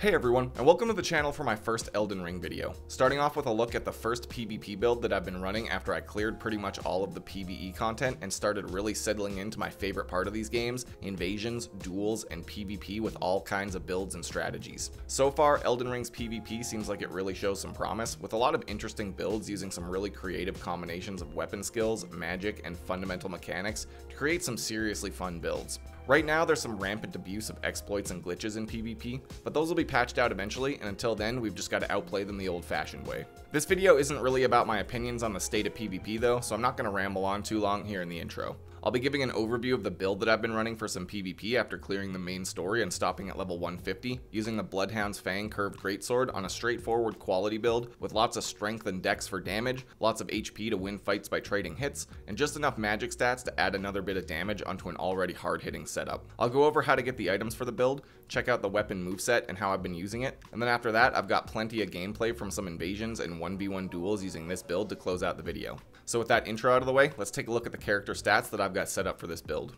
Hey everyone, and welcome to the channel for my first Elden Ring video. Starting off with a look at the first PvP build that I've been running after I cleared pretty much all of the PvE content and started really settling into my favorite part of these games, invasions, duels, and PvP with all kinds of builds and strategies. So far, Elden Ring's PvP seems like it really shows some promise, with a lot of interesting builds using some really creative combinations of weapon skills, magic, and fundamental mechanics to create some seriously fun builds. Right now, there's some rampant abuse of exploits and glitches in PvP, but those will be patched out eventually, and until then, we've just got to outplay them the old-fashioned way. This video isn't really about my opinions on the state of PvP though, so I'm not going to ramble on too long here in the intro. I'll be giving an overview of the build that I've been running for some PvP after clearing the main story and stopping at level 150, using the Bloodhound's Fang curved greatsword on a straightforward quality build with lots of strength and dex for damage, lots of HP to win fights by trading hits, and just enough magic stats to add another bit of damage onto an already hard-hitting setup. I'll go over how to get the items for the build, check out the weapon moveset and how I've been using it, and then after that I've got plenty of gameplay from some invasions and 1v1 duels using this build to close out the video. So with that intro out of the way, let's take a look at the character stats that I've got set up for this build.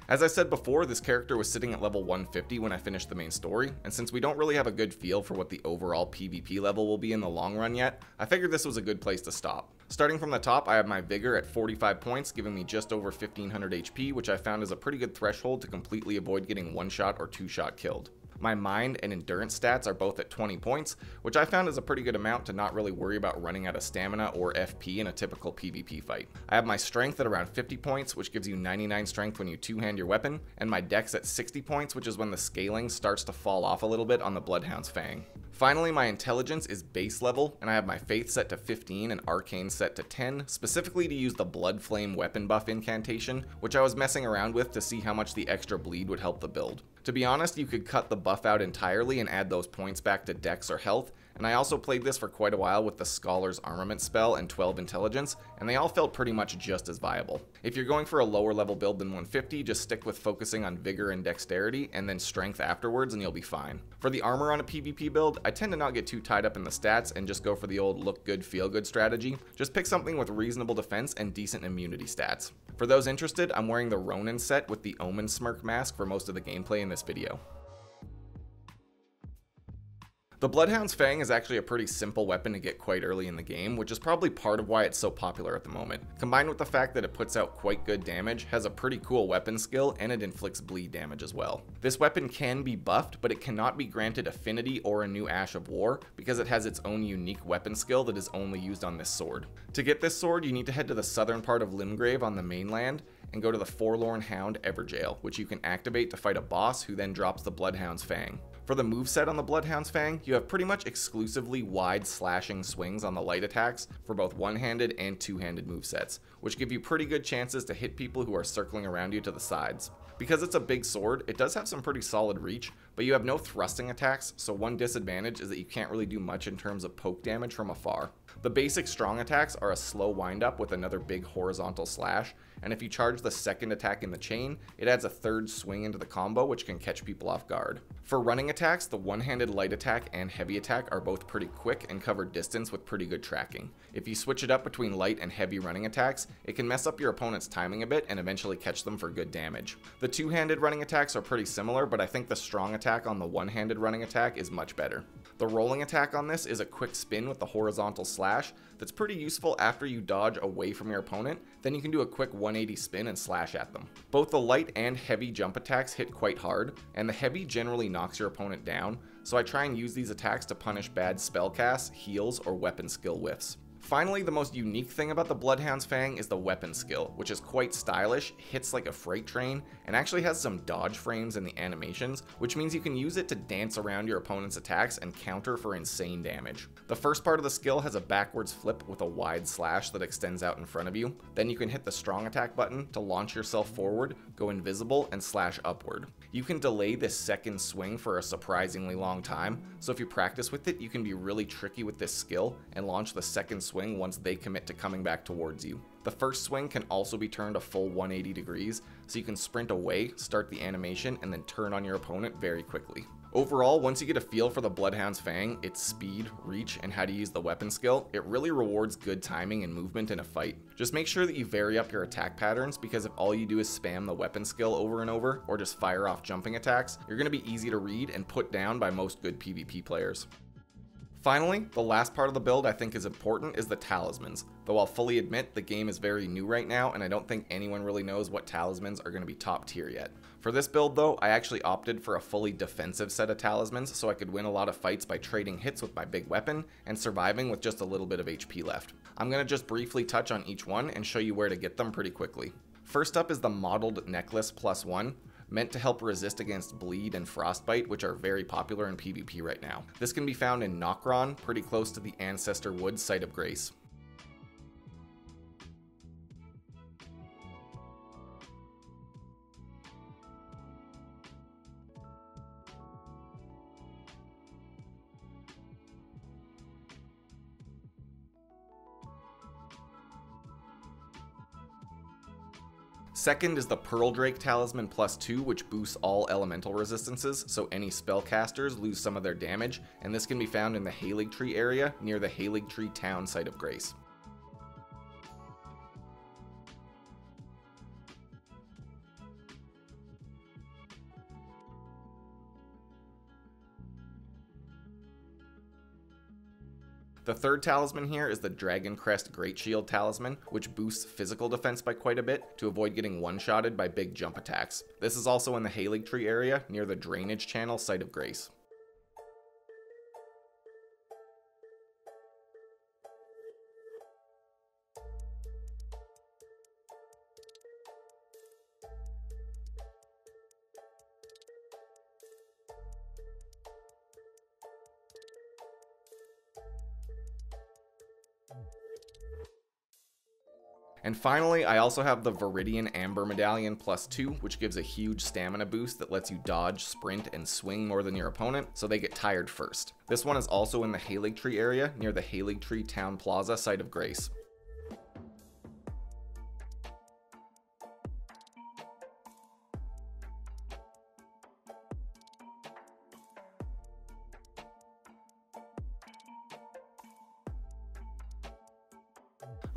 As I said before, this character was sitting at level 150 when I finished the main story, and since we don't really have a good feel for what the overall PvP level will be in the long run yet, I figured this was a good place to stop. Starting from the top, I have my Vigor at 45 points, giving me just over 1500 HP, which I found is a pretty good threshold to completely avoid getting one-shot or two-shot killed. My Mind and Endurance stats are both at 20 points, which I found is a pretty good amount to not really worry about running out of stamina or FP in a typical PvP fight. I have my Strength at around 50 points, which gives you 99 strength when you two-hand your weapon, and my Dex at 60 points, which is when the scaling starts to fall off a little bit on the Bloodhound's Fang. Finally, my Intelligence is base level, and I have my Faith set to 15 and Arcane set to 10, specifically to use the Blood Flame weapon buff incantation, which I was messing around with to see how much the extra bleed would help the build. To be honest, you could cut the buff out entirely and add those points back to Dex or Health, and I also played this for quite a while with the Scholar's Armament spell and 12 Intelligence, and they all felt pretty much just as viable. If you're going for a lower level build than 150, just stick with focusing on Vigor and Dexterity, and then Strength afterwards, and you'll be fine. For the armor on a PvP build, I tend to not get too tied up in the stats and just go for the old look good, feel good strategy. Just pick something with reasonable defense and decent immunity stats. For those interested, I'm wearing the Ronin set with the Omen Smirk mask for most of the gameplay in this video. The Bloodhound's Fang is actually a pretty simple weapon to get quite early in the game, which is probably part of why it's so popular at the moment. Combined with the fact that it puts out quite good damage, has a pretty cool weapon skill, and it inflicts bleed damage as well. This weapon can be buffed, but it cannot be granted Affinity or a new Ash of War, because it has its own unique weapon skill that is only used on this sword. To get this sword, you need to head to the southern part of Limgrave on the mainland, and go to the Forlorn Hound Everjail, which you can activate to fight a boss who then drops the Bloodhound's Fang. For the moveset on the Bloodhound's Fang, you have pretty much exclusively wide slashing swings on the light attacks for both one-handed and two-handed movesets, which give you pretty good chances to hit people who are circling around you to the sides. Because it's a big sword, it does have some pretty solid reach, but you have no thrusting attacks, so one disadvantage is that you can't really do much in terms of poke damage from afar. The basic strong attacks are a slow wind-up with another big horizontal slash, and if you charge the second attack in the chain, it adds a third swing into the combo, which can catch people off guard. For running attacks, the one-handed light attack and heavy attack are both pretty quick and cover distance with pretty good tracking. If you switch it up between light and heavy running attacks, it can mess up your opponent's timing a bit and eventually catch them for good damage. The two-handed running attacks are pretty similar, but I think the strong attack on the one-handed running attack is much better. The rolling attack on this is a quick spin with the horizontal slash that's pretty useful after you dodge away from your opponent, then you can do a quick 180 spin and slash at them. Both the light and heavy jump attacks hit quite hard, and the heavy generally knocks your opponent down, so I try and use these attacks to punish bad spell casts, heals, or weapon skill whiffs. Finally, the most unique thing about the Bloodhound's Fang is the weapon skill, which is quite stylish, hits like a freight train, and actually has some dodge frames in the animations, which means you can use it to dance around your opponent's attacks and counter for insane damage. The first part of the skill has a backwards flip with a wide slash that extends out in front of you. Then you can hit the strong attack button to launch yourself forward, go invisible, and slash upward. You can delay this second swing for a surprisingly long time, so if you practice with it, you can be really tricky with this skill and launch the second swing once they commit to coming back towards you. The first swing can also be turned a full 180 degrees, so you can sprint away, start the animation, and then turn on your opponent very quickly. Overall, once you get a feel for the Bloodhound's Fang, its speed, reach, and how to use the weapon skill, it really rewards good timing and movement in a fight. Just make sure that you vary up your attack patterns, because if all you do is spam the weapon skill over and over, or just fire off jumping attacks, you're going to be easy to read and put down by most good PvP players. Finally, the last part of the build I think is important is the talismans, though I'll fully admit the game is very new right now and I don't think anyone really knows what talismans are going to be top tier yet. For this build though, I actually opted for a fully defensive set of talismans so I could win a lot of fights by trading hits with my big weapon and surviving with just a little bit of HP left. I'm going to just briefly touch on each one and show you where to get them pretty quickly. First up is the Mottled Necklace +1. Meant to help resist against bleed and frostbite, which are very popular in PvP right now. This can be found in Nokron, pretty close to the Ancestor Wood Site of Grace. Second is the Pearl Drake Talisman +2, which boosts all elemental resistances, so any spellcasters lose some of their damage, and this can be found in the Halig Tree area near the Halig Tree Town Site of Grace. The third talisman here is the Dragon Crest Great Shield Talisman, which boosts physical defense by quite a bit to avoid getting one-shotted by big jump attacks. This is also in the Halig Tree area near the Drainage Channel Site of Grace. And finally, I also have the Viridian Amber Medallion +2, which gives a huge stamina boost that lets you dodge, sprint, and swing more than your opponent, so they get tired first. This one is also in the Halig Tree area near the Halig Tree Town Plaza Site of Grace.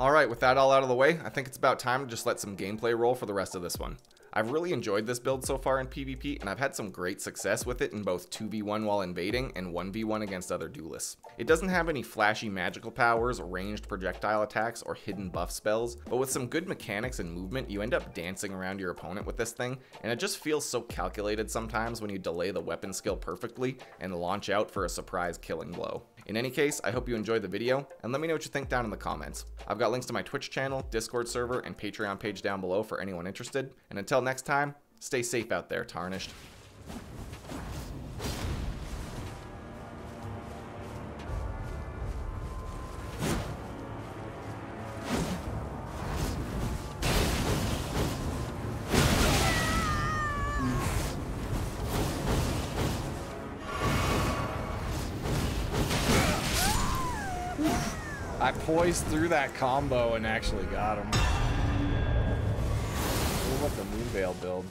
Alright, with that all out of the way, I think it's about time to just let some gameplay roll for the rest of this one. I've really enjoyed this build so far in PvP, and I've had some great success with it in both 2v1 while invading and 1v1 against other duelists. It doesn't have any flashy magical powers, ranged projectile attacks, or hidden buff spells, but with some good mechanics and movement, you end up dancing around your opponent with this thing, and it just feels so calculated sometimes when you delay the weapon skill perfectly and launch out for a surprise killing blow. In any case, I hope you enjoyed the video, and let me know what you think down in the comments. I've got links to my Twitch channel, Discord server, and Patreon page down below for anyone interested, and until next time, stay safe out there, Tarnished. I poised through that combo and actually got him. Look at the Moonveil build.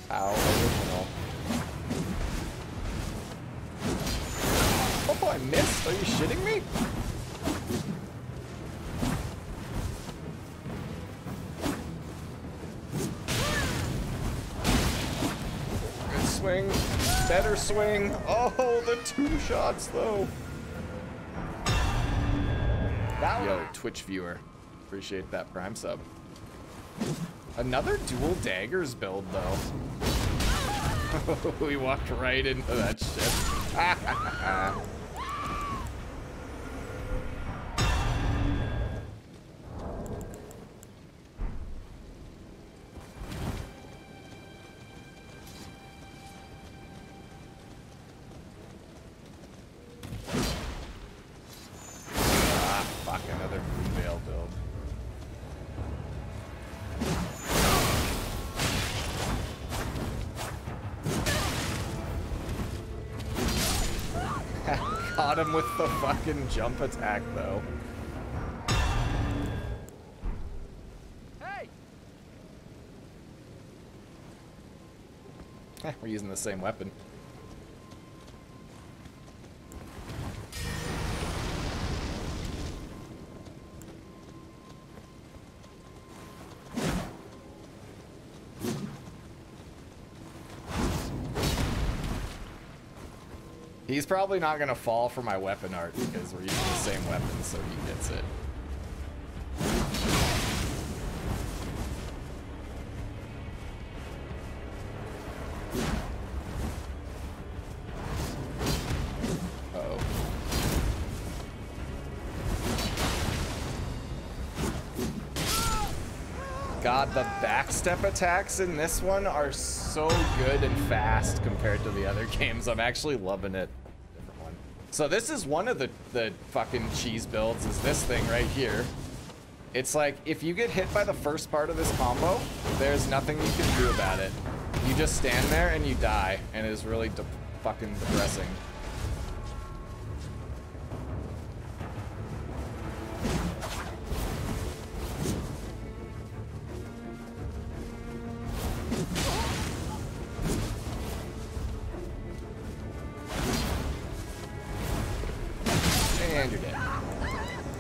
How original. Oh, I missed? Are you shitting me? Good swing. Better swing. Oh, the 2 shots though. Yo, Twitch viewer. Appreciate that Prime sub. Another dual daggers build, though. We walked right into that shit. Another Moonveil build. Caught him with the fucking jump attack, though. We're using the same weapon. He's probably not going to fall for my weapon art because we're using the same weapon, so he gets it. Uh-oh. God, the backstep attacks in this one are so good and fast compared to the other games. I'm actually loving it. Different one. So this is one of the fucking cheese builds, is this thing right here. It's like, if you get hit by the first part of this combo, there's nothing you can do about it. You just stand there and you die, and it is really fucking depressing. And you're dead.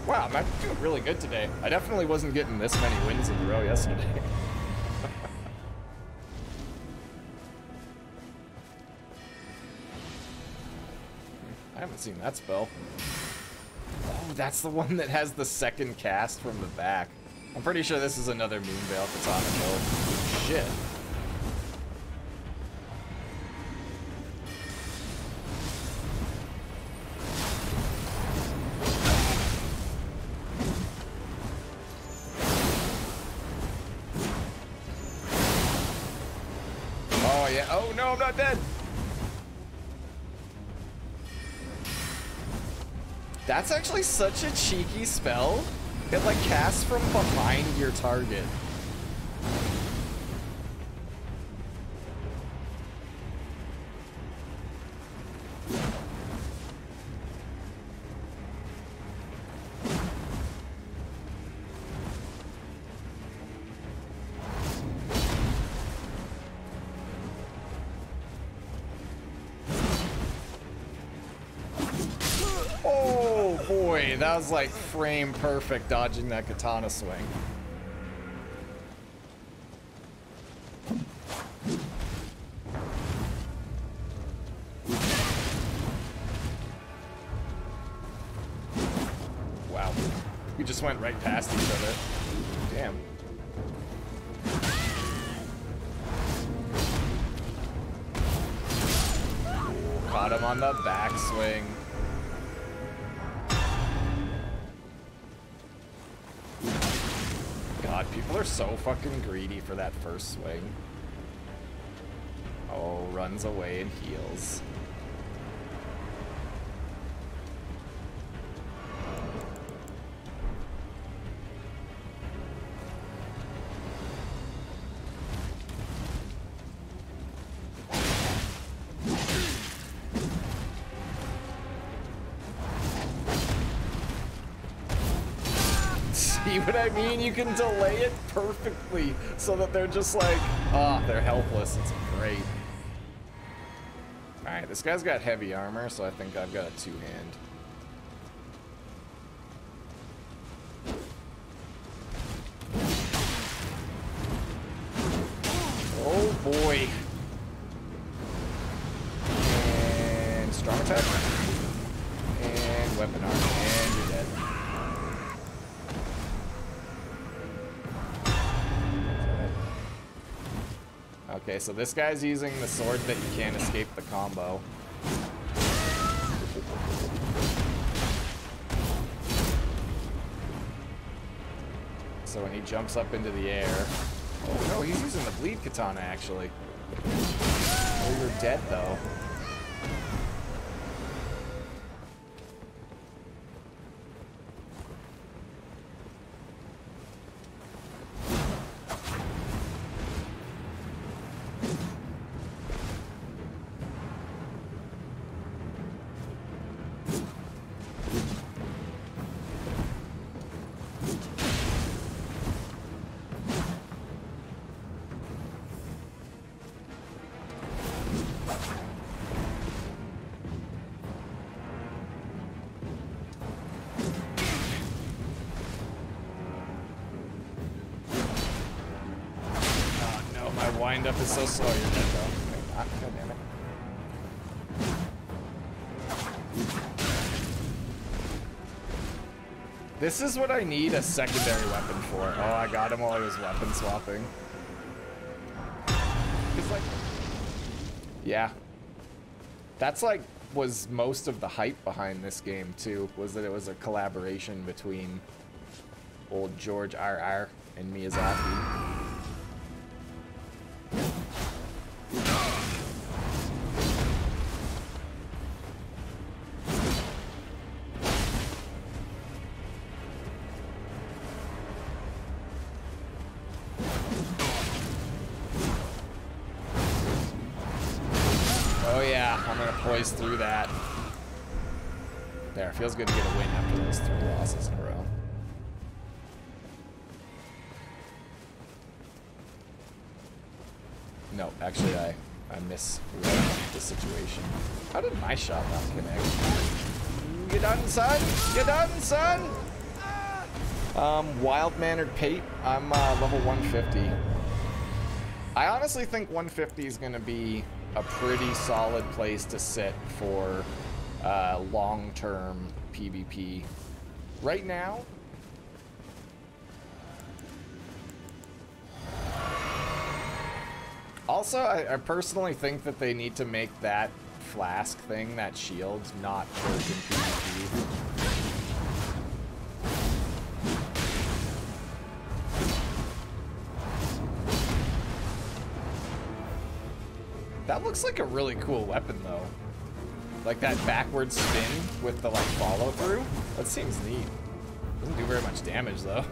Wow, I'm doing really good today. I definitely wasn't getting this many wins in a row yesterday. I haven't seen that spell. Oh, that's the one that has the second cast from the back. I'm pretty sure this is another Moonveil Katana build. Shit. Oh yeah, oh no, I'm not dead. That's actually such a cheeky spell. It like casts from behind your target. Oh boy, that was like frame perfect dodging that katana swing. Wow, we just went right past each other. Damn. Caught him on the backswing. God, people are so fucking greedy for that first swing. Oh, runs away and heals. See what I mean? You can delay it perfectly so that they're just like, ah, oh, they're helpless. It's great. Alright, this guy's got heavy armor, so I think I've got a two-hand. Oh boy. And strong attack. And weapon armor. And you're dead. Okay, so this guy's using the sword that you can't escape the combo. So when he jumps up into the air... Oh no, he's using the bleed katana actually. Oh, you're dead though. My wind up is so slow. You're dead though. Okay, not. God damn it. This is what I need a secondary weapon for. Oh, I got him while he was weapon swapping. It's like, yeah. That's like, was most of the hype behind this game too, was that it was a collaboration between old George R.R. and Miyazaki. Poise through that. There, feels good to get a win after those 3 losses in a row. No, actually I misread the situation. How did my shot not connect? You done, son? You done, son? Wild-mannered Pate. I'm level 150. I honestly think 150 is gonna be a pretty solid place to sit for long-term PvP. Right now, also, I personally think that they need to make that flask thing, that shield, not work in PvP. That looks like a really cool weapon, though. Like that backward spin with the, like, follow-through. That seems neat. Doesn't do very much damage, though.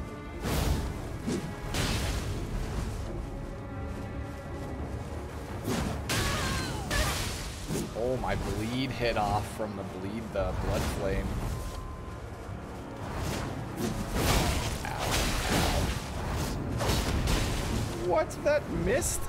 Oh, my bleed hit off from the blood flame. Ow, ow. What? That missed?